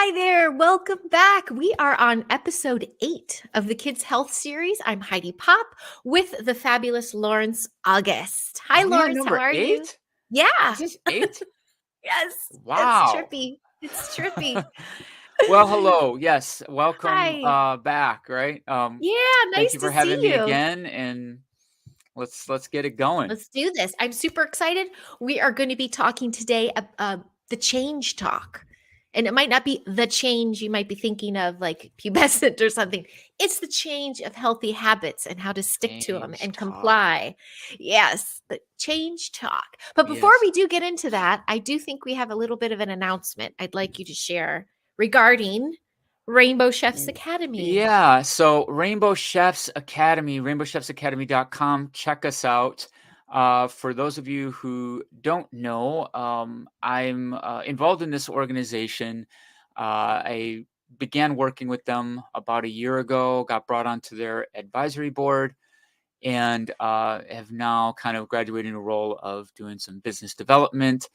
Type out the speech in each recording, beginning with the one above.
Hi there. Welcome back. We are on episode 8 of the Kids Health series. I'm Heidi Pop with the fabulous Lawrence August. Hi, We are Lawrence. How number are you? 8? Yeah. Is this 8? Yes. It's Wow. trippy. It's trippy. Well, hello. Yes, welcome Hi. back, right? Yeah. Thank Nice you to for having see me you. again, and let's get it going. Let's do this. I'm super excited. We are going to be talking today about the change talk. And it might not be the change you might be thinking of, like pubescent or something. It's the change of healthy habits and how to stick to them Change and talk. comply. Yes, the change talk. But before Yes. we do get into that, I do think we have a little bit of an announcement I'd like you to share regarding Rainbow Chefs Academy. Yeah, so Rainbow Chefs Academy, rainbowchefsacademy.com. Check us out. For those of you who don't know, I'm involved in this organization. I began working with them about a year ago, got brought onto their advisory board, and have now kind of graduated in a role of doing some business development.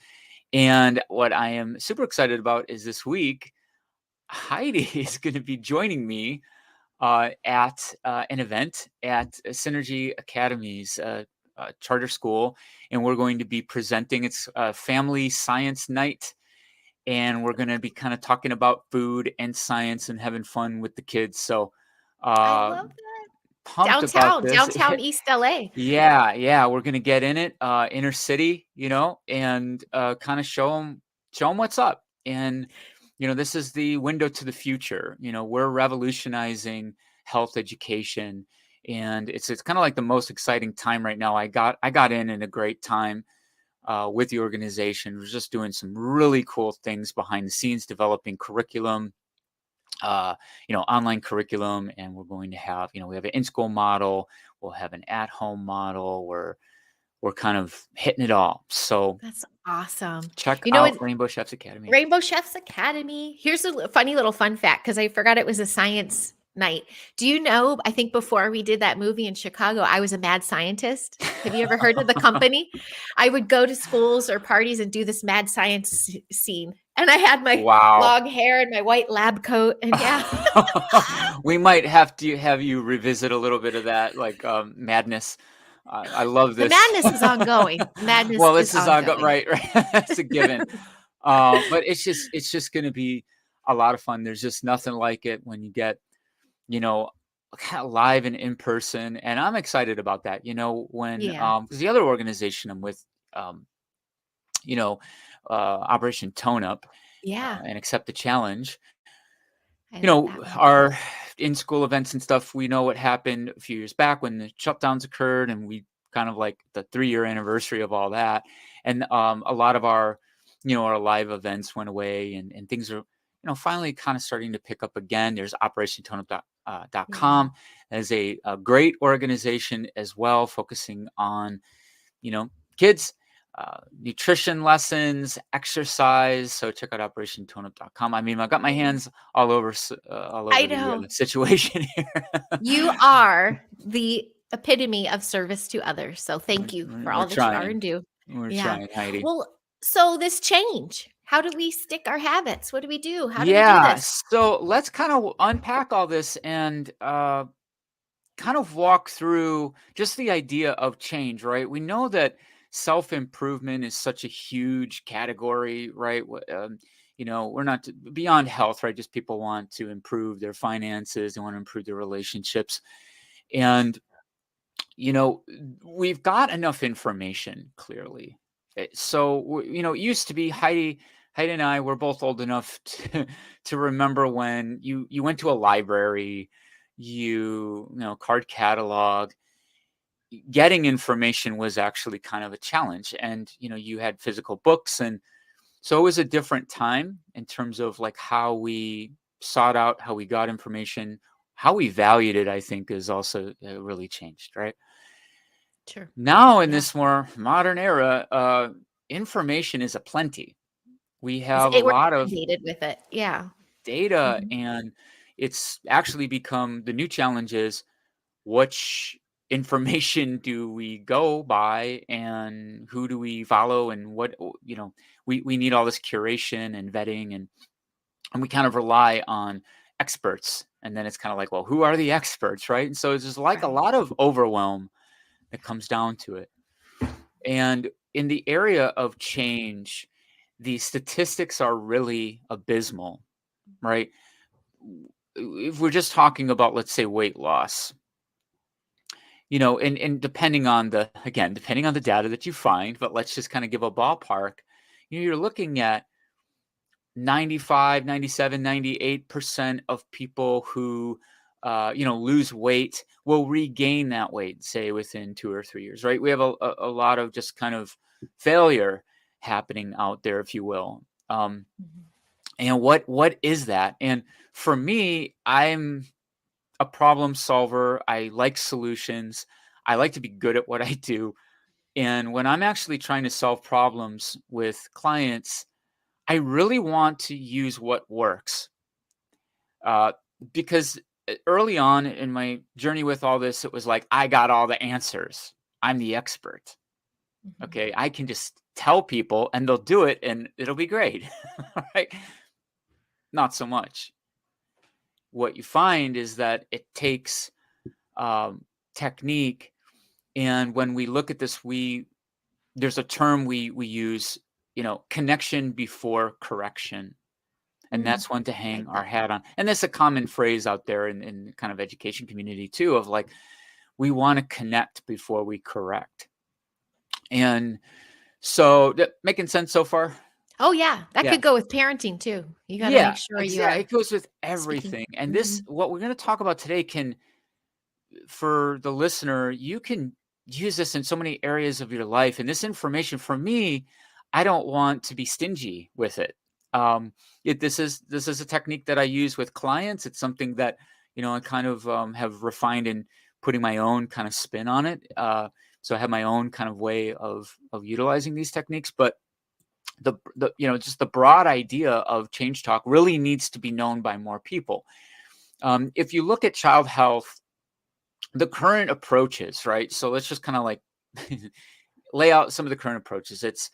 And what I am super excited about is this week, Heidi is going to be joining me at an event at Synergy Academy's charter school, and we're going to be presenting. It's Family Science Night, and we're going to be kind of talking about food and science and having fun with the kids. So, I uh, love that. pumped about Downtown, this. downtown East LA. Yeah, we're gonna get in it, inner city, and kind of show them what's up. And this is the window to the future. We're revolutionizing health education, and it's kind of like the most exciting time right now. I got in a great time with the organization. We're just doing some really cool things behind the scenes, developing curriculum, online curriculum, and we're going to have, we have an in-school model, we'll have an at-home model. We're kind of hitting it all. So That's awesome. check You know out what? Rainbow Chefs Academy. Rainbow Chefs Academy. Here's a funny little fun fact because I forgot it was a science night. Do you know? I think before we did that movie in Chicago, I was a mad scientist. Have you ever heard of the company? I would go to schools or parties and do this mad science scene. And I had my Wow. long hair and my white lab coat. And yeah, We might have to have you revisit a little bit of that, like madness. I love the this. madness is ongoing. The madness Well, is this is ongoing. right. That's a given. But it's just going to be a lot of fun. There's just nothing like it when you get, you know, kind of live and in person. And I'm excited about that. When Yeah. because the other organization I'm with, um, you know, Operation Tone Up, Yeah. and Accept the Challenge. I love that one. Our in-school events and stuff. We know what happened a few years back when the shutdowns occurred, and we kind of like the 3-year anniversary of all that. And a lot of our live events went away, and things are, finally kind of starting to pick up again. There's Yeah. operationtoneup.com as a great organization as well, focusing on, kids, nutrition lessons, exercise. So check out operationtoneup.com. I mean, I got my Yeah. hands all I over the know. situation here. You are the epitome of service to others. So thank you for We're all that you are trying. and do. We're Yeah. trying, Heidi. Well, so this change, how do we stick our habits? What do we do? How do we do Yeah. this? So let's kind of unpack all this and kind of walk through just the idea of change, right? We know that self improvement is such a huge category, right? We're not beyond health, right? Just people want to improve their finances, they want to improve their relationships. And, you know, we've got enough information clearly. So, it used to be Heidi and I were both old enough to remember when you went to a library, card catalog. Getting information was actually kind of a challenge, and you had physical books, and so it was a different time in terms of like how we sought out, how we got information, how we valued it. I think is also really changed, right? Sure. Now in Yeah. this more modern era, information is aplenty. We Is have a it we're lot of inundated with it. Yeah. data, Mhm. and it's actually become the new challenge is which information do we go by, and who do we follow, and what we need all this curation and vetting. And and we kind of rely on experts. And then it's kind of like, well, who are the experts, right? And so it's just like a Right. lot of overwhelm that comes down to it. And in the area of change, the statistics are really abysmal, right? If we're just talking about, let's say, weight loss, and depending on the data that you find, but let's just kind of give a ballpark, you're looking at 95, 97, 98% of people who lose weight will regain that weight, say within 2 or 3 years, right? We have a lot of just kind of failure happening out there, if you will. Mhm. And what is that? And for me, I'm a problem solver. I like solutions. I like to be good at what I do. And when I'm actually trying to solve problems with clients, I really want to use what works. Uh, because early on in my journey with all this, it was like, I got all the answers. I'm the expert. Mhm. Okay. I can just tell people and they'll do it and it'll be great. Right. Not so much. What you find is that it takes technique. And when we look at this, there's a term we use, connection before correction. And Mm, that's one to I hang like our that. hat on. And that's a common phrase out there in kind of education community too, of like, we want to connect before we correct. And so making sense so far? Oh, yeah, that Yeah. could go with parenting too. You gotta Yeah, make sure you exactly. are It goes with speaking. everything. And this, Mhm. what we're going to talk about today, for the listener, you can use this in so many areas of your life. And this information, for me, I don't want to be stingy with it. Um, this is a technique that I use with clients. It's something that I kind of have refined in putting my own kind of spin on it. So I have my own kind of way of utilizing these techniques. But the just the broad idea of change talk really needs to be known by more people. If you look at child health, the current approaches, right? So let's just kind of like lay out some of the current approaches. It's,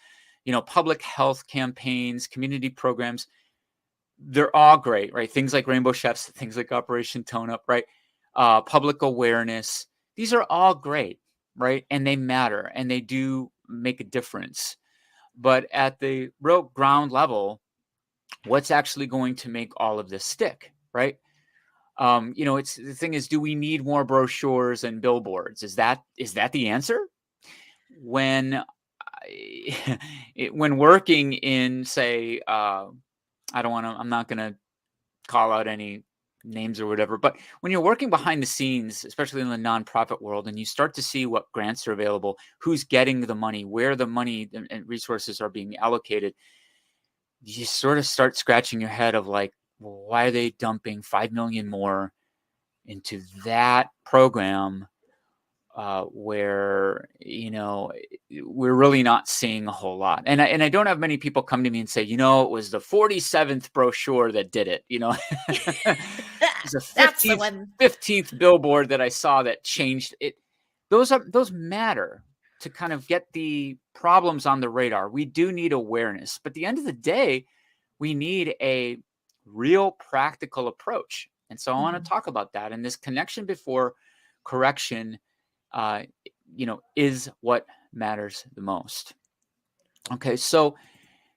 public health campaigns, community programs. They're all great, right? Things like Rainbow Chefs, things like Operation Tone Up, right? Public awareness. These are all great, right? And they matter and they do make a difference. But at the real ground level, what's actually going to make all of this stick, right? It's the thing is, do we need more brochures and billboards? Is that the answer? When when working in, say, I'm not going to call out any names or whatever, but when you're working behind the scenes, especially in the nonprofit world, and you start to see what grants are available, who's getting the money, where the money and resources are being allocated, you sort of start scratching your head of like, well, why are they dumping 5 million more into that program, where we're really not seeing a whole lot. And I don't have many people come to me and say, it was the 47th brochure that did it. It was the That's the 15th one. 15th billboard that I saw that changed it. Those matter to kind of get the problems on the radar. We do need awareness, but at the end of the day, we need a real practical approach. And so I want Mhm. to talk about that. And this connection before correction, uh, is what matters the most. Okay, so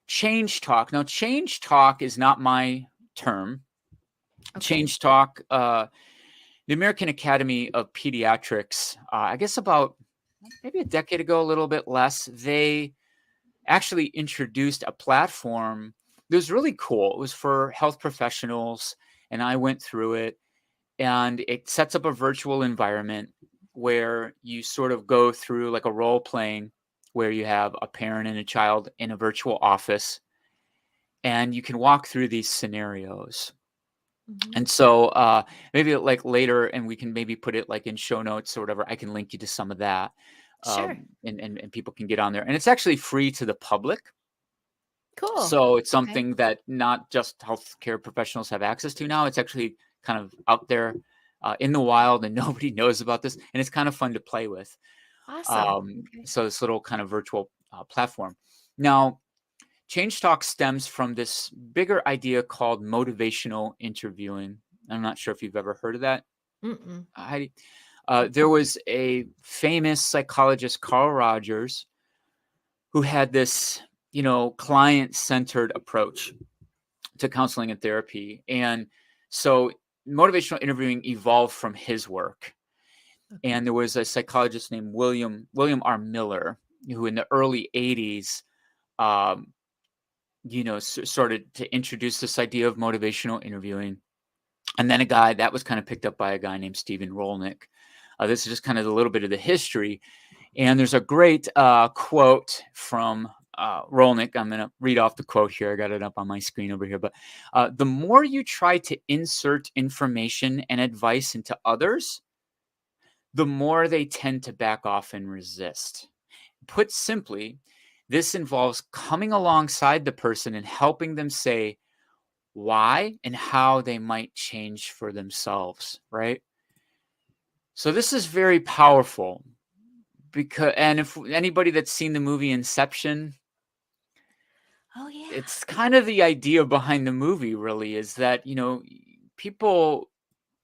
change talk. Now, change talk is not my term. Okay. Change talk, the American Academy of Pediatrics, I guess about maybe a decade ago, a little bit less, they actually introduced a platform that was really cool. It was for health professionals, and I went through it. And it sets up a virtual environment where you sort of go through like a role playing, where you have a parent and a child in a virtual office, and you can walk through these scenarios. Mhm. And so maybe like later, and we can maybe put it like in show notes or whatever, I can link you to some of that. Sure. And people can get on there, and it's actually free to the public. Cool. So it's Okay. something that not just healthcare professionals have access to now. It's actually kind of out there in the wild, and nobody knows about this. And it's kind of fun to play with. Awesome. Okay. So this little kind of virtual platform. Now, change talk stems from this bigger idea called motivational interviewing. I'm not sure if you've ever heard of that, Mm-mm. Heidi. There was a famous psychologist, Carl Rogers, who had this, client-centered approach to counseling and therapy. And so motivational interviewing evolved from his work. Okay. And there was a psychologist named William R. Miller, who in the early 80s, started to introduce this idea of motivational interviewing. And then that was kind of picked up by a guy named Stephen Rolnick. This is just kind of a little bit of the history. And there's a great quote from Rolnick. I'm going to read off the quote here. I got it up on my screen over here. But the more you try to insert information and advice into others, the more they tend to back off and resist. Put simply, this involves coming alongside the person and helping them say why and how they might change for themselves, right? So this is very powerful. And if anybody that's seen the movie Inception, Oh yeah. it's kind of the idea behind the movie, really, is that, people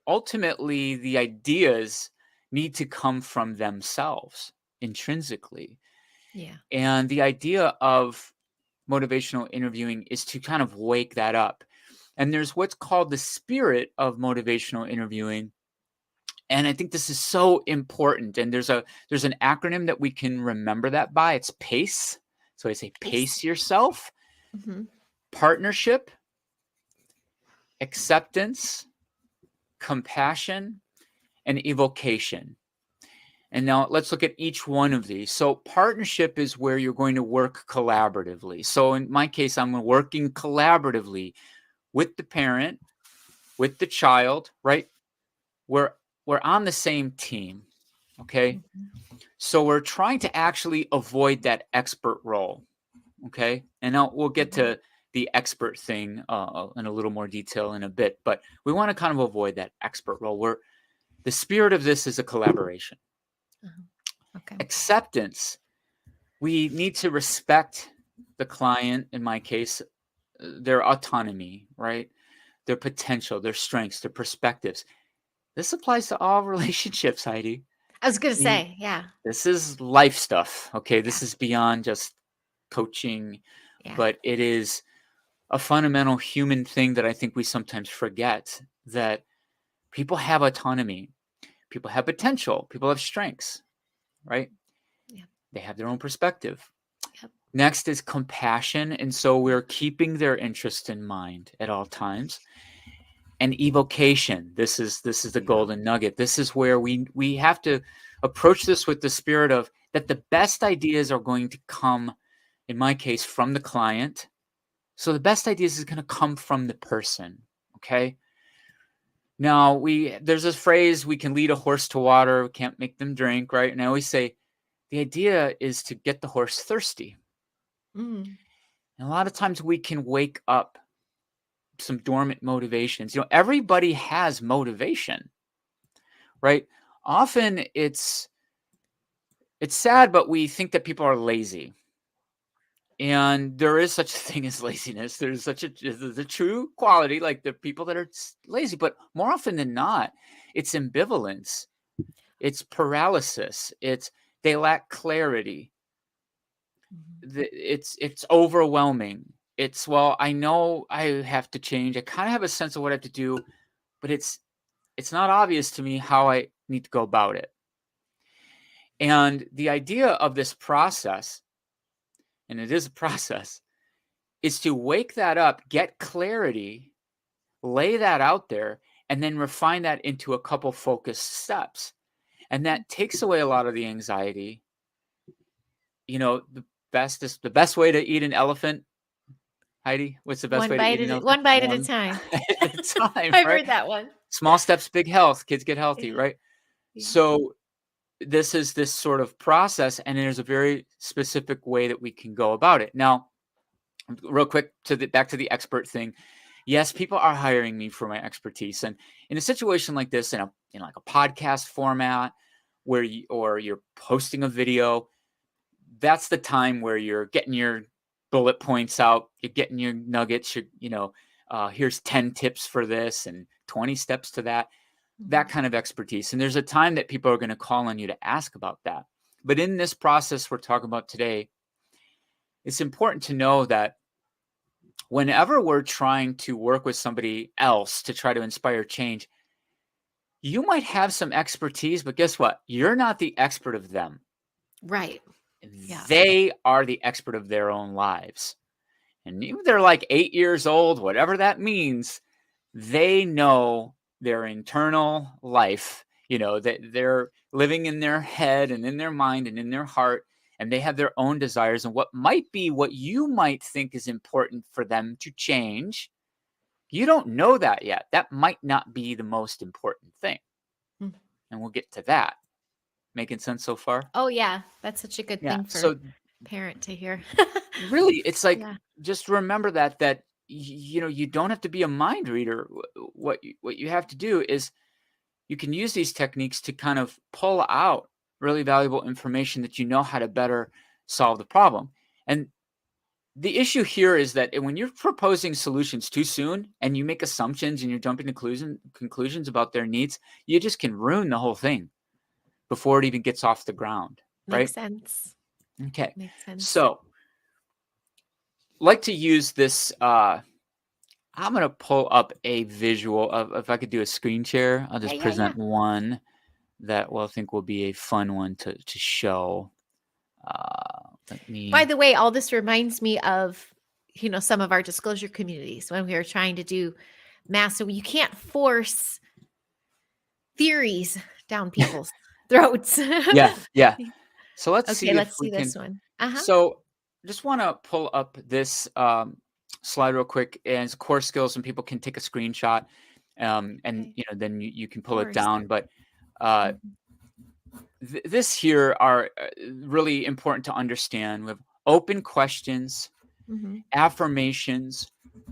ultimately, the ideas need to come from themselves intrinsically. Yeah. And the idea of motivational interviewing is to kind of wake that up. And there's what's called the spirit of motivational interviewing. And I think this is so important. And there's an acronym that we can remember that by. It's PACE. So I say pace yourself, Mm-hmm. partnership, acceptance, compassion, and evocation. And now let's look at each one of these. So partnership is where you're going to work collaboratively. So in my case, I'm working collaboratively with the parent, with the child, right? We're on the same team, okay? Mm-hmm. So we're trying to actually avoid that expert role, okay? And now we'll get to the expert thing in a little more detail in a bit, but we want to kind of avoid that expert role where the spirit of this is a collaboration. Okay. Acceptance. We need to respect the client, in my case, their autonomy, right? Their potential, their strengths, their perspectives. This applies to all relationships, Heidi. I was gonna I mean, say, yeah. this is life stuff, okay? This Yeah. is beyond just coaching, Yeah. but it is a fundamental human thing that I think we sometimes forget, that people have autonomy, people have potential, people have strengths, right? Yeah. They have their own perspective. Yep. Next is compassion. And so we're keeping their interest in mind at all times. And evocation. This is the golden nugget. This is where we have to approach this with the spirit of that the best ideas are going to come, in my case, from the client. So the best ideas is going to come from the person. Okay. Now there's this phrase, we can lead a horse to water, we can't make them drink, right? And I always say the idea is to get the horse thirsty. Mm. And a lot of times we can wake up some dormant motivations. Everybody has motivation, right? Often it's sad, but we think that people are lazy. And there is such a thing as laziness. There's a true quality, like the people that are lazy, but more often than not, it's ambivalence. It's paralysis. They lack clarity. It's overwhelming. Well, I know I have to change. I kind of have a sense of what I have to do, but it's not obvious to me how I need to go about it. And the idea of this process, and it is a process, is to wake that up, get clarity, lay that out there, and then refine that into a couple focused steps. And that takes away a lot of the anxiety. The best way to eat an elephant, Heidi, what's the best way to eat an elephant? One bite at a time. At a time, I've right? heard that one. Small steps, big health. Kids get healthy, Yeah. right? Yeah. So this is this sort of process, and there's a very specific way that we can go about it. Now, real quick, back to the expert thing. Yes, people are hiring me for my expertise, and in a situation like this, in like a podcast format, where you're posting a video, that's the time where you're getting your bullet points out. You're getting your nuggets. Here's 10 tips for this and 20 steps to that. That kind of expertise. And there's a time that people are going to call on you to ask about that. But in this process we're talking about today, it's important to know that whenever we're trying to work with somebody else to try to inspire change, you might have some expertise, but guess what? You're not the expert of them. Right. Yeah. They are the expert of their own lives. And even if they're like 8 years old, whatever that means, they know their internal life, that they're living in their head and in their mind and in their heart, and they have their own desires and what might be what you might think is important for them to change. You don't know that yet. That might not be the most important thing. Mm. And we'll get to that. Making sense so far? Oh yeah, that's such a good thing for So parent to hear. really, it's like, Yeah. just remember that you don't have to be a mind reader. What you have to do is you can use these techniques to kind of pull out really valuable information that you know how to better solve the problem. And the issue here is that when you're proposing solutions too soon and you make assumptions and you're jumping to conclusions about their needs, you just can ruin the whole thing before it even gets off the ground, right? Makes sense. Okay. Makes sense. So, like to use this. I'm going to pull up a visual of, if I could do a screen share, I'll just present one that I think will be a fun one to show. By the way, all this reminds me of, some of our disclosure communities when we were trying to do mass. So you can't force theories down people's throats. Yeah. So let's see if we this can. one. So just want to pull up this slide real quick, and it's core skills, and people can take a screenshot, and then you can pull it down. But this here are really important to understand. We have open questions, affirmations,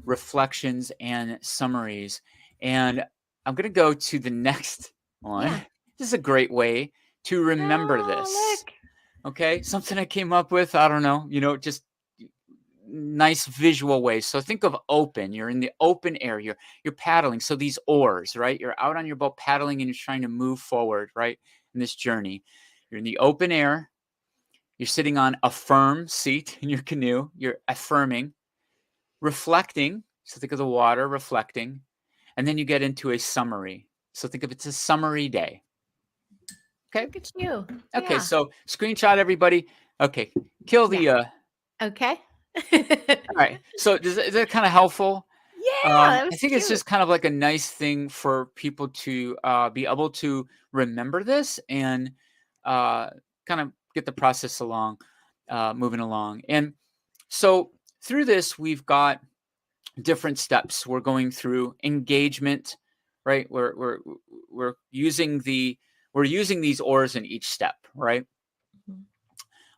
reflections, and summaries. And I'm going to go to the next one. Yeah. This is a great way to remember this. Look. Okay, something I came up with. I don't know, just nice visual ways. So think of open. You're in the open air. You're paddling. So these oars, right? You're out on your boat paddling and you're trying to move forward, right? In this journey. You're in the open air. You're sitting on a firm seat in your canoe. You're affirming, reflecting. So think of the water, reflecting. And then you get into a summary. So think of it's a summary day. Okay. Look at you. Okay. So screenshot everybody. Okay. Kill the. Okay. All right. So is that kind of helpful? Yeah. I think it's just kind of like a nice thing for people to be able to remember this and kind of get the process moving along. And so through this, we've got different steps. We're going through engagement, right? We're using these oars in each step, right?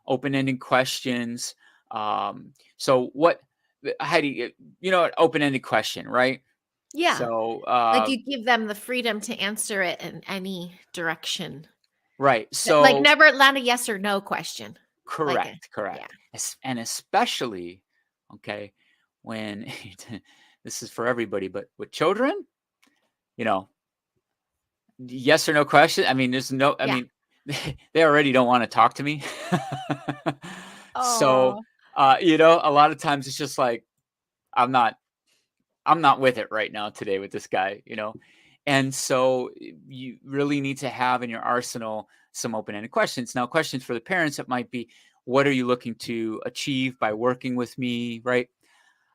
Open-ended questions. So what, Heidi, an open-ended question, right? Yeah. So like you give them the freedom to answer it in any direction. Right. So like never land a yes or no question. Correct. Yeah. And especially, okay, when this is for everybody, but with children, yes or no question. I mean, there's no, I mean, they already don't want to talk to me. So, a lot of times it's just like, I'm not with it right now today with this guy, and so you really need to have in your arsenal some open-ended questions. Now, questions for the parents, it might be, what are you looking to achieve by working with me, right?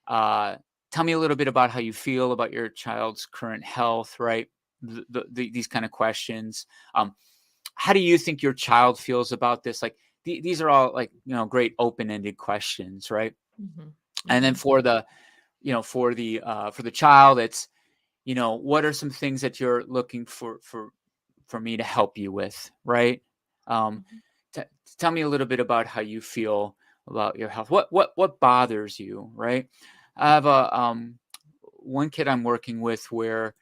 Tell me a little bit about how you feel about your child's current health, right? These kind of questions. How do you think your child feels about this? Like these are all like, great open-ended questions, right? And then for the child, it's, what are some things that you're looking for me to help you with, right? Tell me a little bit about how you feel about your health. What bothers you, right? I have one kid I'm working with where,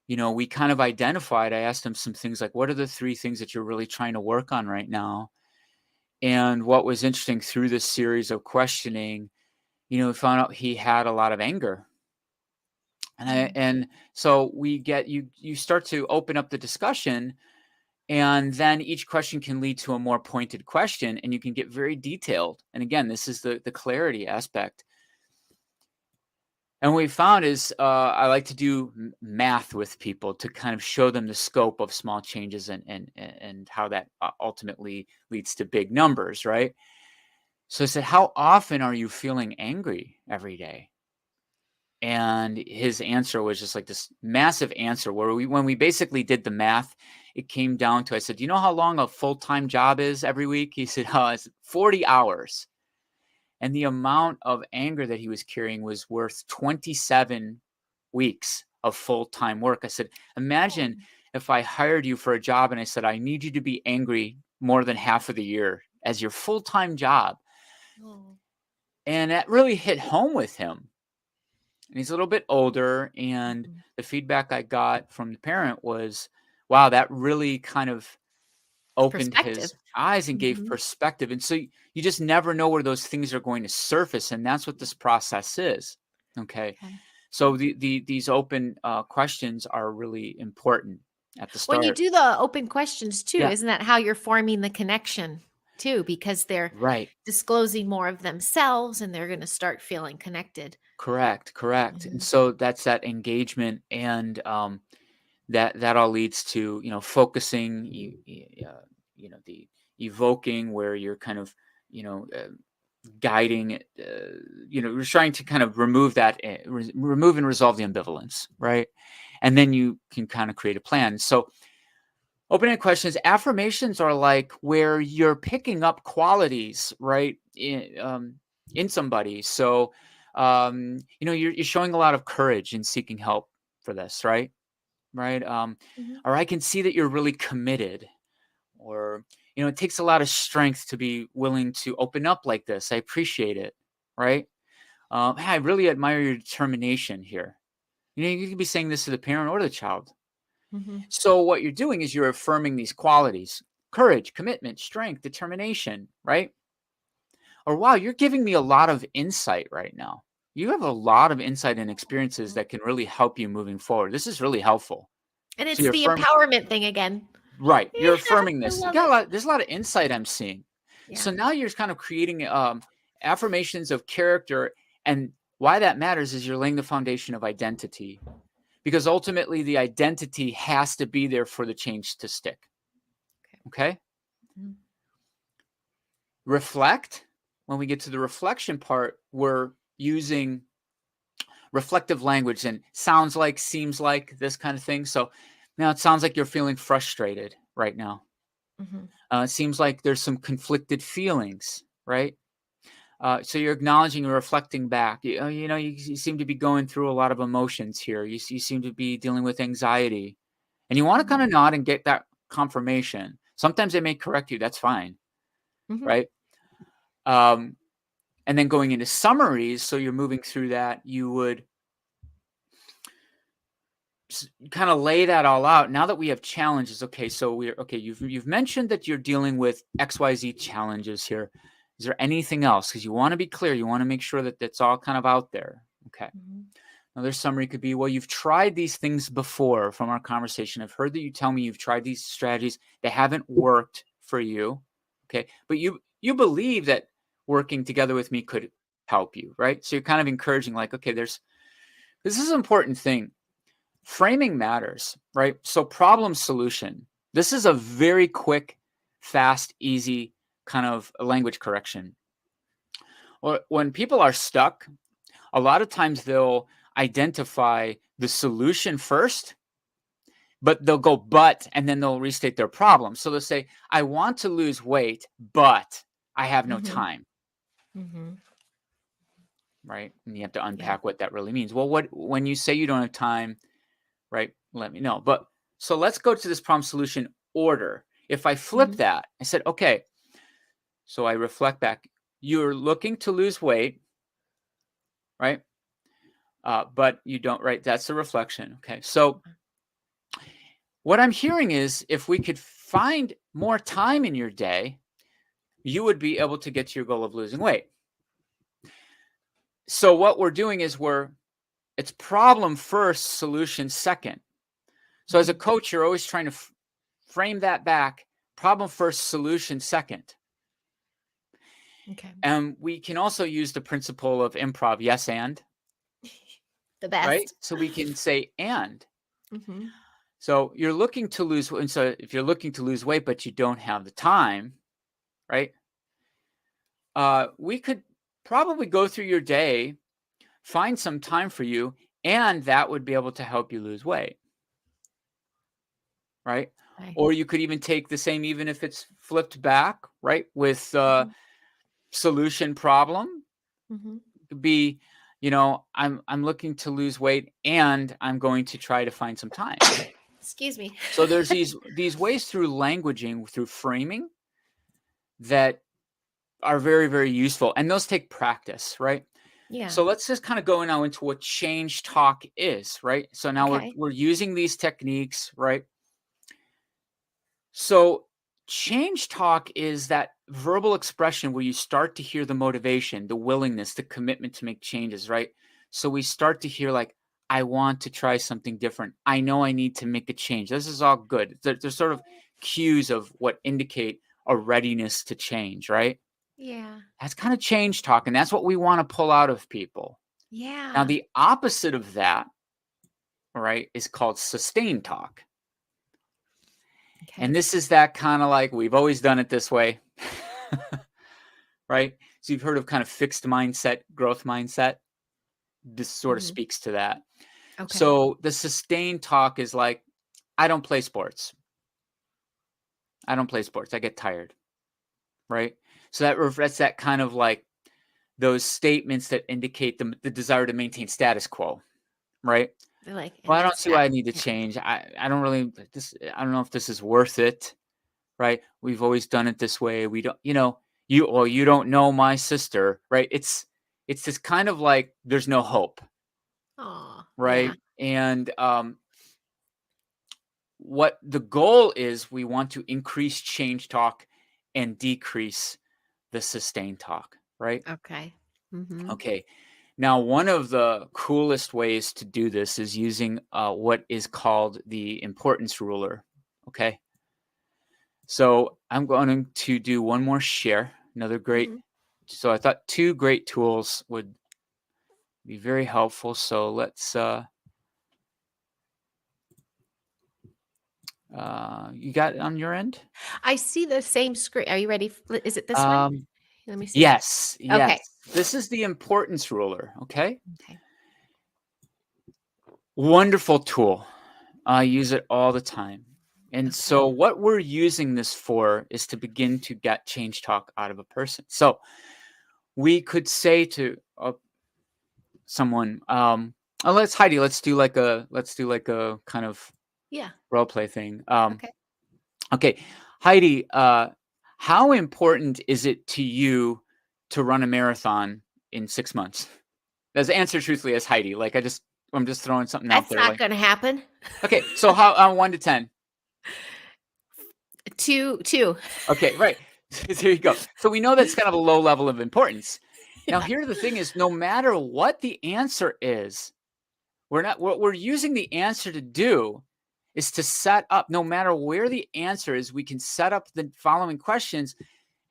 we kind of identified, I asked him some things like, what are the 3 things that you're really trying to work on right now? And what was interesting through this series of questioning we found out he had a lot of anger. And so you start to open up the discussion, and then each question can lead to a more pointed question, and you can get very detailed. And again, this is the clarity aspect. And what we found is I like to do math with people to kind of show them the scope of small changes and how that ultimately leads to big numbers, right? So I said, how often are you feeling angry every day? And his answer was just like this massive answer where when we basically did the math, it came down to, I said, do you know how long a full-time job is every week? He said, oh, it's 40 hours. And the amount of anger that he was carrying was worth 27 weeks of full-time work. I said, imagine if I hired you for a job and I said, I need you to be angry more than half of the year as your full-time job. And that really hit home with him. And he's a little bit older, and the feedback I got from the parent was, wow, that really kind of opened his eyes and gave perspective. And so you just never know where those things are going to surface, and that's what this process is. Okay. So these open questions are really important at the start. When you do the open questions too, isn't that how you're forming the connection too? Because they're disclosing more of themselves, and they're going to start feeling connected. Correct. And so that's that engagement, and that all leads to focusing, the evoking, where you're kind of guiding, you're trying to kind of remove that, remove and resolve the ambivalence, right? And then you can kind of create a plan. So open-ended questions, affirmations are like where you're picking up qualities, right, in somebody. So you're showing a lot of courage in seeking help for this, right? Or I can see that you're really committed, or it takes a lot of strength to be willing to open up like this. I appreciate it, right? Hey, I really admire your determination here. You can be saying this to the parent or the child. So what you're doing is you're affirming these qualities: courage, commitment, strength, determination, right? Or, wow, you're giving me a lot of insight right now. You have a lot of insight and experiences that can really help you moving forward. This is really helpful. And it's the empowerment thing again. Right. You're affirming this. There's a lot of insight I'm seeing. So now you're kind of creating affirmations of character. And why that matters is you're laying the foundation of identity, because ultimately the identity has to be there for the change to stick. Okay? Reflect. When we get to the reflection part, we're using reflective language and sounds like, seems like, this kind of thing. So now it sounds like you're feeling frustrated right now. It seems like there's some conflicted feelings, right? So you're acknowledging and reflecting back. You seem to be going through a lot of emotions here. You seem to be dealing with anxiety, and you want to kind of nod and get that confirmation. Sometimes they may correct you. That's fine, right? And then going into summaries, so you're moving through that, you would kind of lay that all out. Now that we have challenges, okay, so you've mentioned that you're dealing with XYZ challenges here. Is there anything else? Because you want to be clear. You want to make sure that that's all kind of out there. Okay. Another summary could be, well, you've tried these things before from our conversation. I've heard that you tell me you've tried these strategies. They haven't worked for you. Okay. But you believe that working together with me could help you, right? So you're kind of encouraging, like, okay, this is an important thing. Framing matters, right? So problem solution. This is a very quick, fast, easy kind of language correction. Or when people are stuck, a lot of times they'll identify the solution first, but they'll go and then they'll restate their problem. So they'll say, I want to lose weight, but I have no time. Right? And you have to unpack what that really means. Well, when you say you don't have time, right, let me know. But so let's go to this problem solution order. If I flip that, I said, okay, so I reflect back. You're looking to lose weight, right? But you don't, right? That's the reflection. Okay. So what I'm hearing is, if we could find more time in your day, you would be able to get to your goal of losing weight. So what we're doing is it's problem first, solution second. So as a Mhm. coach, you're always trying to frame that back, problem first, solution second. Okay. And we can also use the principle of improv, yes, and, The right? best. So we can say, and. Mhm. So you're looking to lose, and so if you're looking to lose weight, but you don't have the time, right? We could probably go through your day, find some time for you, and that would be able to help you lose weight, right? Right. Or you could even take the same, even if it's flipped back, right? With Mhm. solution problem, Mhm. could be, I'm looking to lose weight and I'm going to try to find some time. Excuse me. So there's these ways through languaging, through framing, that are very, very useful. And those take practice, right? Yeah. So let's just kind of go now into what change talk is, right? So now Okay. we're using these techniques, right? So change talk is that verbal expression where you start to hear the motivation, the willingness, the commitment to make changes, right? So we start to hear like, I want to try something different. I know I need to make a change. This is all good. There's sort of cues of what indicate a readiness to change, right? Yeah. That's kind of change talk, and that's what we want to pull out of people. Now, Yeah. the opposite of that, right, is called sustain talk. And Okay. this is that kind of like, we've always done it this way, right? So you've heard of kind of fixed mindset, growth mindset. This sort of Mhm. speaks to that. Okay. So the sustain talk is like, I don't play sports. I don't play sports. I get tired, right? So that's that kind of like those statements that indicate the desire to maintain status quo, right? They're like, Well, and I don't that's see that. why I need to Yeah. change. I don't really I don't know if this is worth it, right? We've always done it this way. We don't, you don't know my sister, right? It's this kind of like there's no hope, Oh, yeah. right? And what the goal is, we want to increase change talk and decrease the sustain talk, right? Okay. Mhm. Okay. Now, one of the coolest ways to do this is using what is called the importance ruler. Okay. So I'm going to do one more share. Another great. Mhm. So I thought two great tools would be very helpful. So let's. You got it on your end? I see the same screen. Are you ready? Is it this one? Um, Let me see. yes, yes. Okay. This is the importance ruler. Okay. Okay. Wonderful tool. I use it all the time. And Okay. so, what we're using this for is to begin to get change talk out of a person. So, we could say to someone, oh, let's do like a kind of Yeah. role play thing. Okay. Okay, Heidi, how important is it to you to run a marathon in 6 months? As answer truthfully as Heidi. Like I'm just throwing something out That's there. not Like, going to happen. okay, so how 1 to 10? Two. Okay, right. There you go. So we know that's kind of a low level of importance. Now, Yeah. here the thing is, no matter what the answer is, what we're using the answer to do is to set up, no matter where the answer is, we can set up the following questions,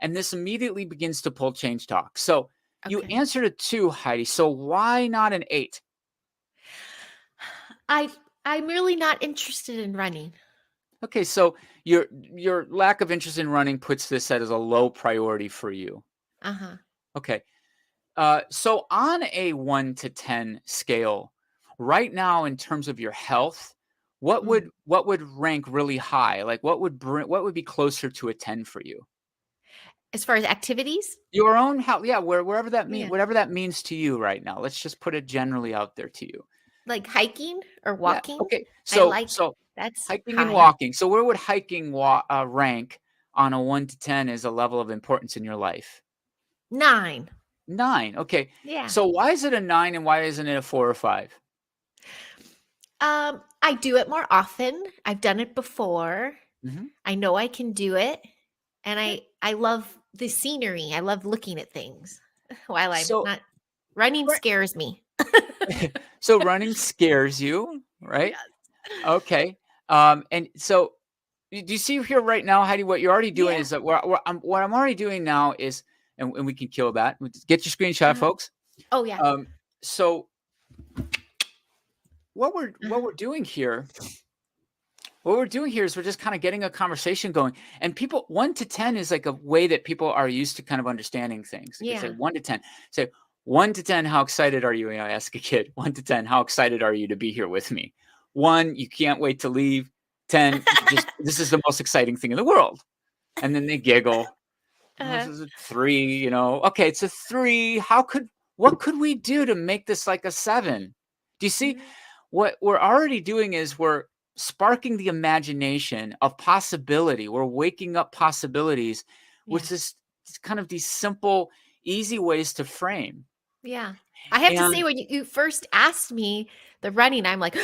and this immediately begins to pull change talk. So you Okay. answered a 2, Heidi. So why not an 8? I I'm really not interested in running. Okay, so your lack of interest in running puts this as a low priority for you. Uh-huh. Okay. So on a 1 to 10 scale, right now in terms of your health, Mm. what would rank really high? Like what would be closer to a 10 for you? As far as activities? Your own health, yeah, Yeah. whatever that means to you right now. Let's just put it generally out there to you. Like hiking or Yeah. walking? Okay. I like So that's hiking and high. walking. So where would hiking rank on a 1 to 10 as a level of importance in your life? 9. 9. Okay. Yeah. So why is it a 9 and why isn't it a 4 or 5? I do it more often. I've done it before. Mhm. I know I can do it, and Okay. I love the scenery. I love looking at things while I'm So not. Running Right. scares me. So running scares you, right? Yes. Okay. And so do you see here right now, Heidi, what you're already doing Yeah. is that what I'm already doing now is, and we can kill that. Get your screenshot, Uh-huh. folks. Oh, yeah. So what we're what Uh-huh. we're doing here, what we're doing here is we're just kind of getting a conversation going. And people, 1 to 10 is like a way that people are used to kind of understanding things. They can say Yeah. 1 to 10. Say 1 to 10, how excited are you? And I ask a kid, 1 to 10, how excited are you to be here with me? 1, you can't wait to leave. 10, just this is the most exciting thing in the world. And then they giggle. Oh, this Uh-huh. is a 3, Okay, it's a 3. What could we do to make this like a 7? Do you see? Mhm. What we're already doing is we're sparking the imagination of possibility. We're waking up possibilities, which Yes. is kind of these simple, easy ways to frame. Yeah. I have to say And when you first asked me the running, I'm like,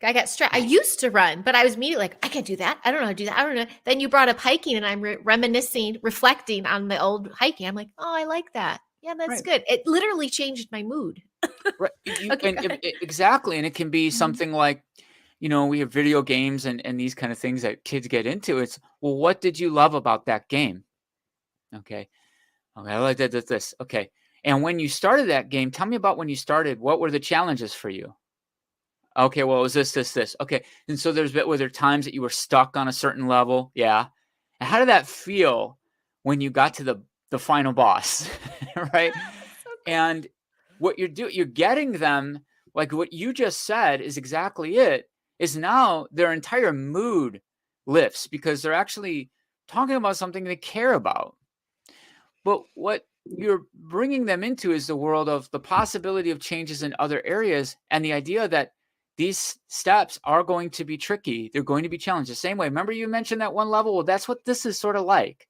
I got stressed. I used to run, but I was immediately like, I can't do that. I don't know how to do that. I don't know. Then you brought up hiking and I'm reminiscing, reflecting on the old hiking. I'm like, oh, I like that. Yeah, that's right, good. It literally changed my mood. right, you Okay, and go ahead. exactly, and it can be Mhm. something like, we have video games and these kind of things that kids get into. It's, well, what did you love about that game? Okay. Okay, I like that. This. Okay. And when you started that game, tell me about when you started. What were the challenges for you? Okay, well, it was this. Okay. And so were there times that you were stuck on a certain level? Yeah. And how did that feel when you got to the final boss? Right? So good. And what you're getting them, like what you just said is exactly it, is now their entire mood lifts because they're actually talking about something they care about. But what you're bringing them into is the world of the possibility of changes in other areas and the idea that these steps are going to be tricky. They're going to be challenged the same way. Remember, you mentioned that one level? Well, that's what this is sort of like,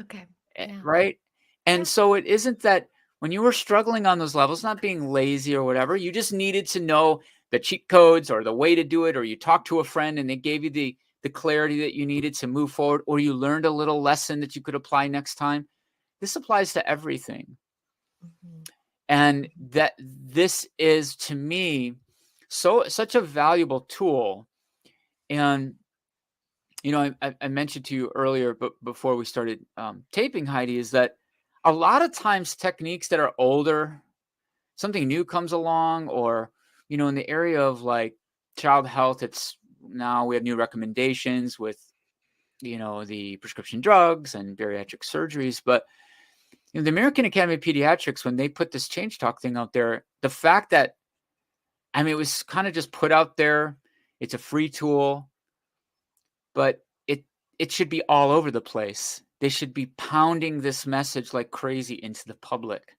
Okay. Yeah. right? And Yeah. so it isn't that when you were struggling on those levels, not being lazy or whatever, you just needed to know the cheat codes or the way to do it, or you talked to a friend and they gave you the clarity that you needed to move forward, or you learned a little lesson that you could apply next time. This applies to everything. Mhm. And Mhm. that this is to me such a valuable tool. And I mentioned to you earlier, but before we started taping, Heidi, is that a lot of times techniques that are older, something new comes along, or in the area of like child health, it's now we have new recommendations with the prescription drugs and bariatric surgeries. But the American Academy of Pediatrics, when they put this change talk thing out there, the fact that, I mean, it was kind of just put out there. It's a free tool, but it should be all over the place. They should be pounding this message like crazy into the public,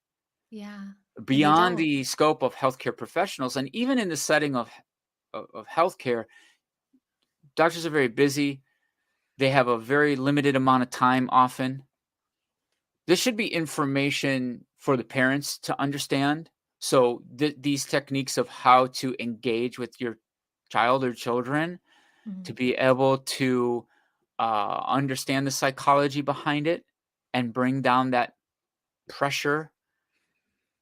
Yeah. And they beyond don't. the scope of healthcare professionals, and even in the setting of healthcare. Doctors are very busy. They have a very limited amount of time often. This should be information for the parents to understand. So these techniques of how to engage with your child or children, to Mhm. be able to understand the psychology behind it and bring down that pressure,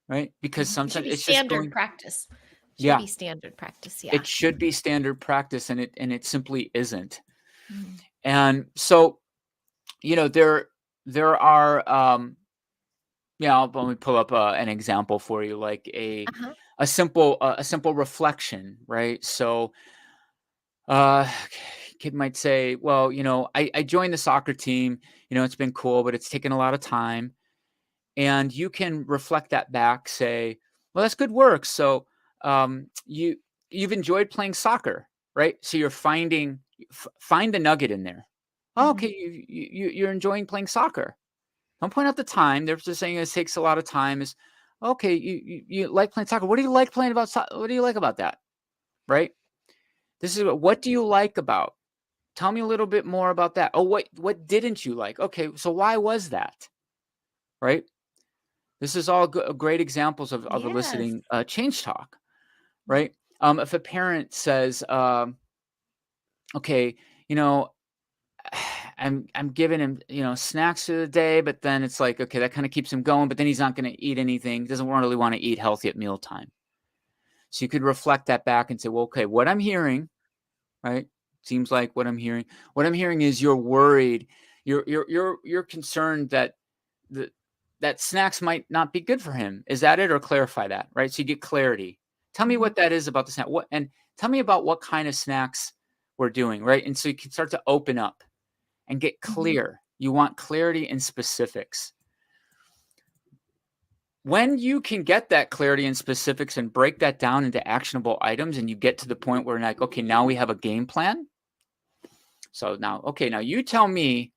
right? Because Mhm. It should sometimes be it's just standard going, practice. Should yeah, be standard practice. Yeah. it should be standard practice, and it simply isn't. Mhm. And so, there are yeah, let me pull up an example for you, like Uh-huh. a simple reflection, right? So, uh, kid might say, "Well, I joined the soccer team. It's been cool, but it's taken a lot of time." And you can reflect that back, say, "Well, that's good work. So, you've enjoyed playing soccer, right? So you're find the nugget in there. Oh, okay, Mhm. you're enjoying playing soccer. Don't point out the time. They're just saying it takes a lot of time. Is okay. You like playing soccer. What do you like playing about? What do you like about that? Right. This is what do you like about? Tell me a little bit more about that. Oh, what didn't you like? Okay, so why was that? Right. This is all great examples of Yes. eliciting change talk. Right. If a parent says, okay, you know, I'm giving him, snacks through the day, but then it's like, okay, that kind of keeps him going, but then he's not going to eat anything. He doesn't really want to eat healthy at mealtime. So you could reflect that back and say, well, okay, what I'm hearing, right? Seems like what I'm hearing is you're worried. You're concerned that that snacks might not be good for him. Is that it? Or clarify that, right? So you get clarity. Tell me what that is about the snack. And tell me about what kind of snacks we're doing, right? And so you can start to open up and get clear. You want clarity and specifics. When you can get that clarity and specifics and break that down into actionable items, and you get to the point where like, okay, now we have a game plan. So now you tell me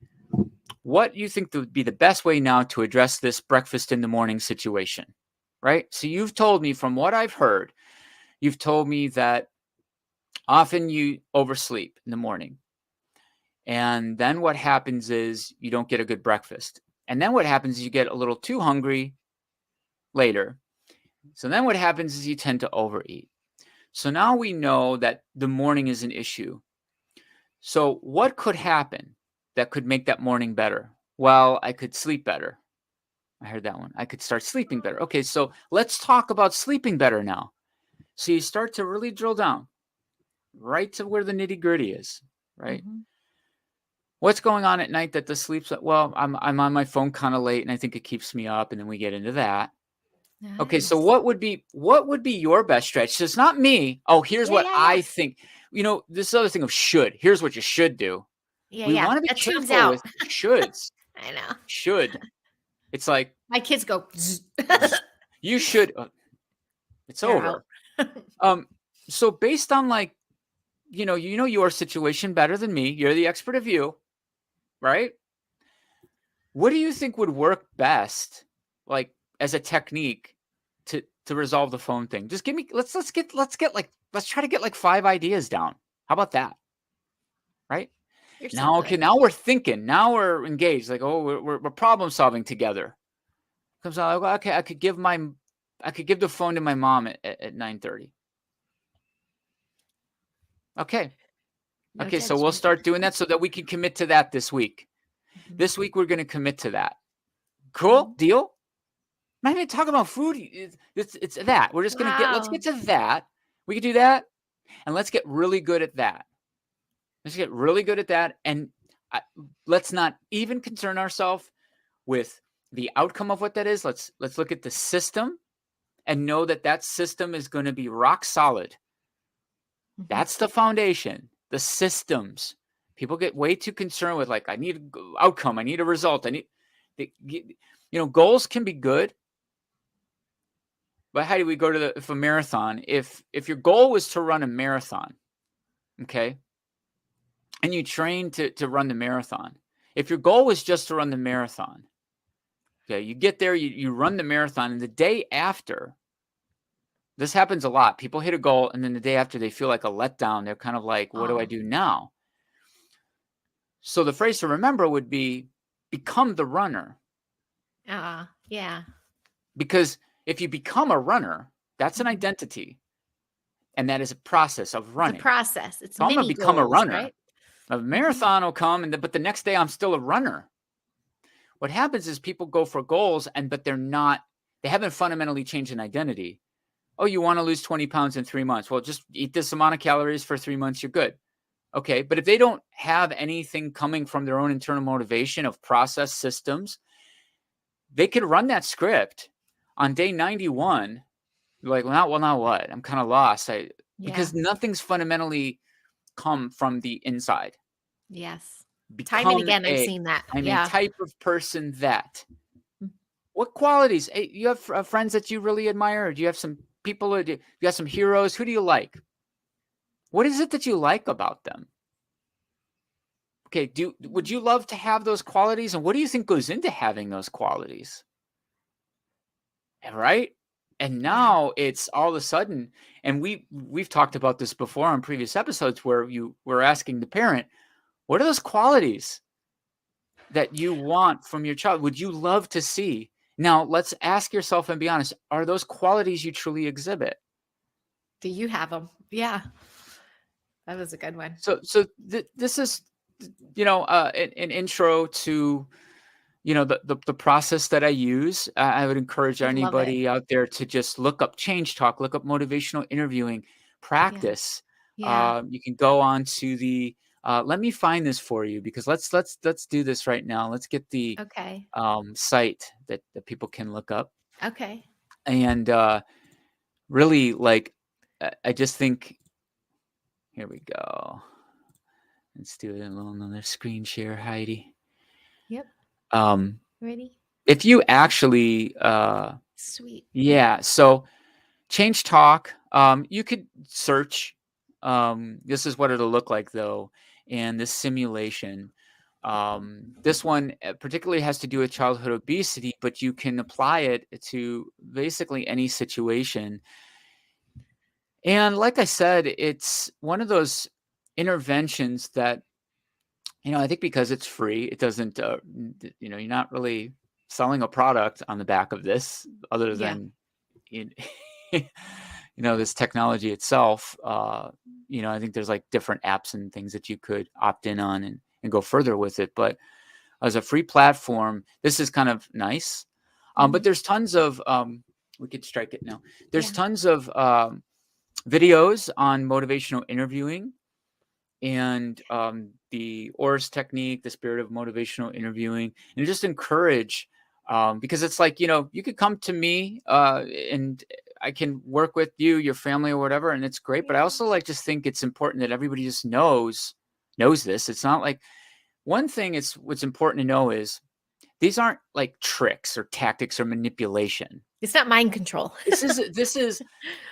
what you think would be the best way now to address this breakfast in the morning situation, right? So you've told me, from what I've heard, you've told me that often you oversleep in the morning. And then what happens is you don't get a good breakfast. And then what happens is you get a little too hungry later. So then what happens is you tend to overeat. So now we know that the morning is an issue. So what could happen that could make that morning better? Well, I could sleep better. I heard that one. I could start sleeping better. Okay, so let's talk about sleeping better now. So you start to really drill down right to where the nitty-gritty is, right? What's going on at night that the sleep's well, I'm on my phone kind of late and I think it keeps me up, and then we get into that. Nice. Okay, so what would be your best stretch? So it's not me. Oh, here's what I think. This other thing of should. Here's what you should do. We want to be careful with shoulds. I know. Should. It's like my kids go. You should. It's over. So based on like, your situation better than me. You're the expert of you, right? What do you think would work best, like as a technique to resolve the phone thing? Just give me. Let's try to get like 5 ideas down. How about that? Right? Now, okay, now we're thinking. Now we're engaged. Like, oh, we're problem solving together. Comes out like, okay, I could give the phone to my mom at 9:30. Okay. Okay, so we'll start doing that so that we can commit to that this week. This week we're going to commit to that. Cool? Deal? I'm not even talking about food. It's that. We're just going to let's get to that. We can do that. And let's get really good at that. Let's get really good at that. And let's not even concern ourselves with the outcome of what that is. Let's look at the system and know that system is going to be rock solid. That's the foundation, the systems. People get way too concerned with like, I need an outcome. I need a result. Goals can be good. But how do we go to a marathon? If your goal was to run a marathon, okay, and you train to run the marathon. If your goal was just to run the marathon, okay, you get there, you run the marathon, and the day after, this happens a lot. People hit a goal, and then the day after, they feel like a letdown. They're kind of like, what do I do now? So the phrase to remember would be, become the runner. Yeah. Because if you become a runner, that's an identity. And that is a process of running. It's a process. It's so I'm going to become a runner. Right? A marathon will come, but the next day I'm still a runner. What happens is people go for goals, but they haven't fundamentally changed an identity. Oh, you want to lose 20 pounds in 3 months? Well, just eat this amount of calories for 3 months. You're good. Okay. But if they don't have anything coming from their own internal motivation of process systems, they could run that script on day 91. You're like, well, now what? I'm kind of lost. Because nothing's fundamentally come from the inside. Yes. Time and again, I've seen that. I'm a type of person that. What qualities? Hey, you have friends that you really admire? Or do you have some people? You got some heroes? Who do you like? What is it that you like about them? Okay, would you love to have those qualities? And what do you think goes into having those qualities? Right? And now it's all of a sudden, and we've talked about this before on previous episodes where you were asking the parent, what are those qualities that you want from your child? Would you love to see? Now, let's ask yourself and be honest. Are those qualities you truly exhibit? Do you have them? Yeah. That was a good one. So this is an intro to the process that I use. I would encourage I love it. anybody out there to just look up change talk, look up motivational interviewing, Yeah. practice. Yeah. You can go on to the let me find this for you, because let's do this right now. Let's get the Okay. site that people can look up. Okay. And really, like, I just think, here we go. Let's do another screen share, Heidi. Yep. Um, Ready? if you actually, Sweet. yeah, so change talk, you could search. This is what it'll look like, though, in this simulation. This one particularly has to do with childhood obesity, but you can apply it to basically any situation. And like I said, it's one of those interventions that, I think because it's free, it doesn't, you're not really selling a product on the back of this, other Yeah. than, you this technology itself. I think there's like different apps and things that you could opt in on and go further with it. But as a free platform, this is kind of nice. But there's tons of, we could strike it now. There's Yeah. tons of videos on motivational interviewing and the ORS technique, the spirit of motivational interviewing, and just encourage, because it's like, you could come to me and I can work with you, your family, or whatever, and it's great. But I Yeah. also like just think it's important that everybody just knows this. It's not like, one thing is, what's important to know is these aren't like tricks or tactics or manipulation. It's not mind control. This is